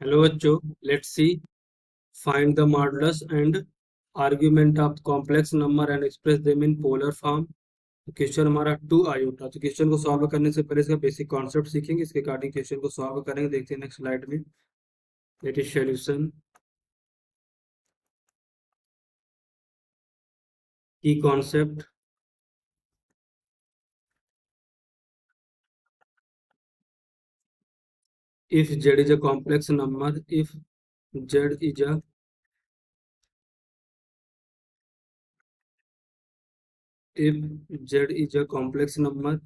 Hello बच्चों, let's see find the modulus and argument of complex number and express them in polar form. Question हमारा 2 iota. तो question को solve करने से पहले इसका बेसिक कॉन्सेप्ट सीखेंगे, इसके अकॉर्डिंग क्वेश्चन को सॉल्व करेंगे। देखते हैं नेक्स्ट स्लाइड में। इट इज सॉल्यूशन की concept. If z is a complex number, z is a if z is a complex number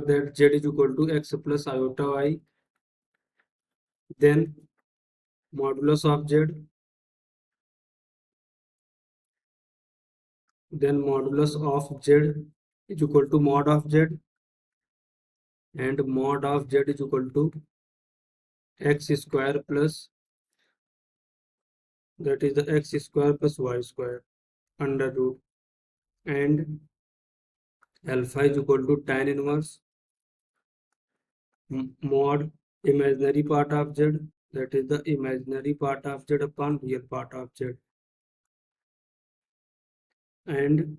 that z is equal to x plus iota y, then modulus of z, then modulus of z is equal to mod of z, and mod of z is equal to x square plus, that is the x square plus y square under root, and alpha is equal to tan inverse mod imaginary part of z, that is the imaginary part of z upon real part of z, and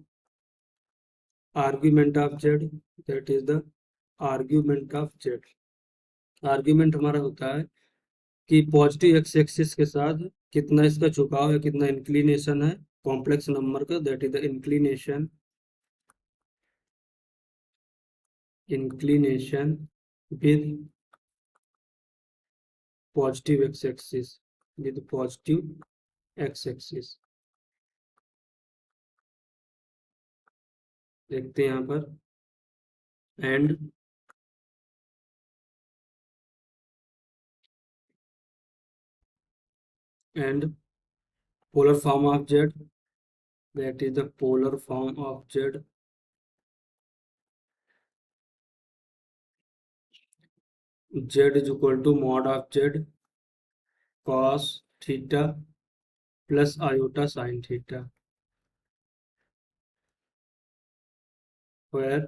argument of z, that is the argument of z। Argument हमारा होता है कि positive X axis के साथ कितना इसका झुकाव है, कितना इंक्लिनेशन है कॉम्प्लेक्स नंबर का, that is the inclination with positive X axis, with positive X axis. देखते हैं यहाँ पर and polar form of Z, that is the polar form of Z, Z is equal to mod of Z cos theta plus iota sine theta, where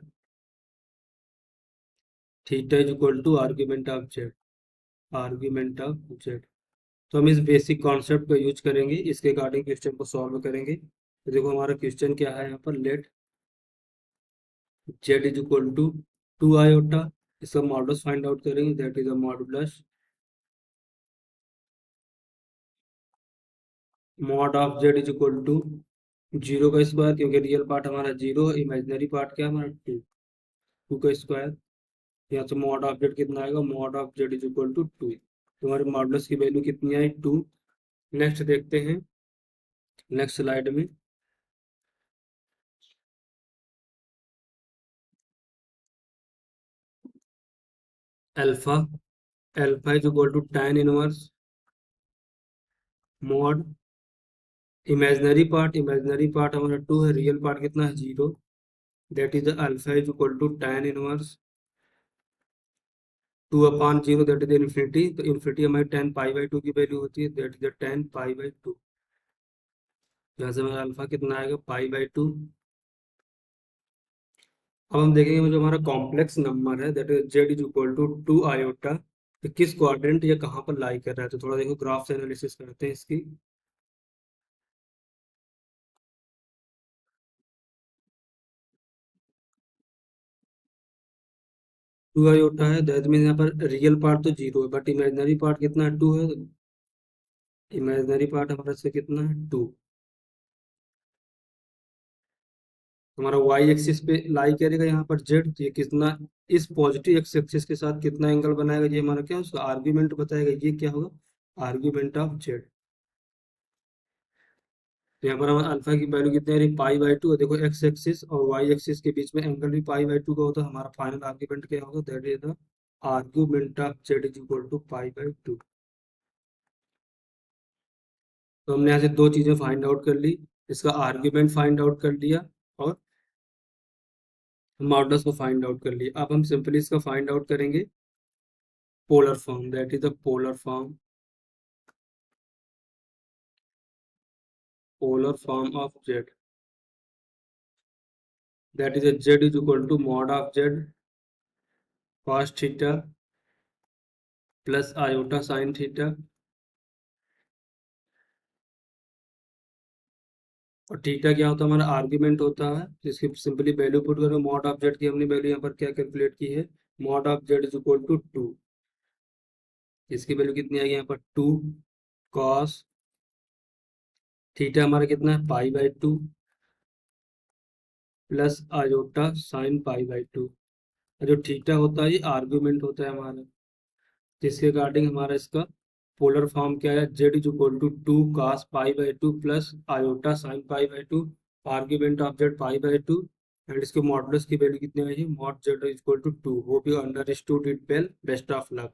theta is equal to argument of Z, argument of Z. तो हम इस basic concept को use करेंगे, इसके according question को solve करेंगे। तो देखो हमारा क्वेश्चन क्या है यहाँ पर, let Z is equal to 2 iota, इसका मॉडुलस फाइंड आउट करेंगे, that is a modulus mod of Z is equal to 0 का स्क्वायर, क्योंकि रियल पार्ट हमारा 0 है, इमेजिनरी पार्ट क्या है हमारा 2, 2 का स्क्वायर। यहाँ से मॉड ऑफ जेड कितना आएगा, mod of Z is equal to 2। तो हमारे मॉडुलस की वैल्यू कितनी आई, 2। नेक्स्ट देखते हैं नेक्स्ट स्लाइड में। Alpha, alpha is equal to tan inverse mod imaginary part हमारा 2 है, रियल पार्ट कितना है 0, that is alpha is equal to tan inverse 2 upon 0, that is infinity. तो इन्फिनिटी हमारी tan पाई बाई 2 की वैल्यू होती है, that is tan pi by 2। यहाँ से हमारा अल्फा कितना आएगा, पाई बाई 2। अब हम देखेंगे जो हमारा कॉम्प्लेक्स नंबर है, that is z is equal to 2 iota, तो किस क्वाड्रेंट या कहाँ पर लाई कर रहा है। तो थोड़ा देखो ग्राफ से एनालिसिस करते हैं इसकी। 2 आयोटा है, दैट मीन यहाँ पर रियल पार्ट तो 0 है, बट इमेजिनरी पार्ट कितना है, 2 है। इमेजिनरी पार्ट हमारा से कितना है, 2। हमारा वाई एक्सिस पे लाई करेगा यहाँ पर जेड, तो ये कितना इस पॉजिटिव एक्स एक्सिस के साथ कितना एंगल बनाएगा, ये हमारा क्या उसका आर्ग्यूमेंट बताएगा, ये क्या होगा, आर्ग्यूमेंट ऑफ जेड। तो यहाँ पर हमारा अल्फा की वैल्यू कितनी आ रही, पाई बाई 2। देखो एक्स एक्सिस और वाई एक्सिस के बीच में एंगल भी पाई बाई 2 का होता है, हमारा फाइनल आर्ग्यूमेंट क्या होगा, that is the argument of Z is equal to pi by 2। तो हमने यहाँ से दो चीजें फाइंड आउट कर ली, इसका आर्ग्यूमेंट फाइंड आउट कर लिया और मॉडुलस को फाइंड आउट कर लिया। अब हम सिंपली इसका फाइंड आउट करेंगे polar form, that is the polar form of Z. That is z is equal to mod of Z cos theta plus iota sine theta, और थीटा क्या होता है हमारा आर्ग्यूमेंट होता है, जिसकी सिंपली वैल्यू पुट करो। मॉड ऑफ जेड की हमने वैल्यू यहाँ पर क्या कैलकुलेट की है, mod of Z is equal to 2, इसकी वैल्यू कितनी आएगी यहाँ पर 2 कॉस थीटा हमारा कितना है पाई by 2 plus iota sine pi by 2। जो थीटा होता है ये आर्ग्यूमेंट होता है हमारा, जिसके अकॉर्डिंग हमारा इसका पोलर फॉर्म क्या है, z is equal to 2 cos pi by 2 plus iota sine pi by 2, argument of z pi by 2, and इसके मॉडुलस की वैल्यू कितनी आई है, mod z is equal to 2। Hope you understood it well, best of luck.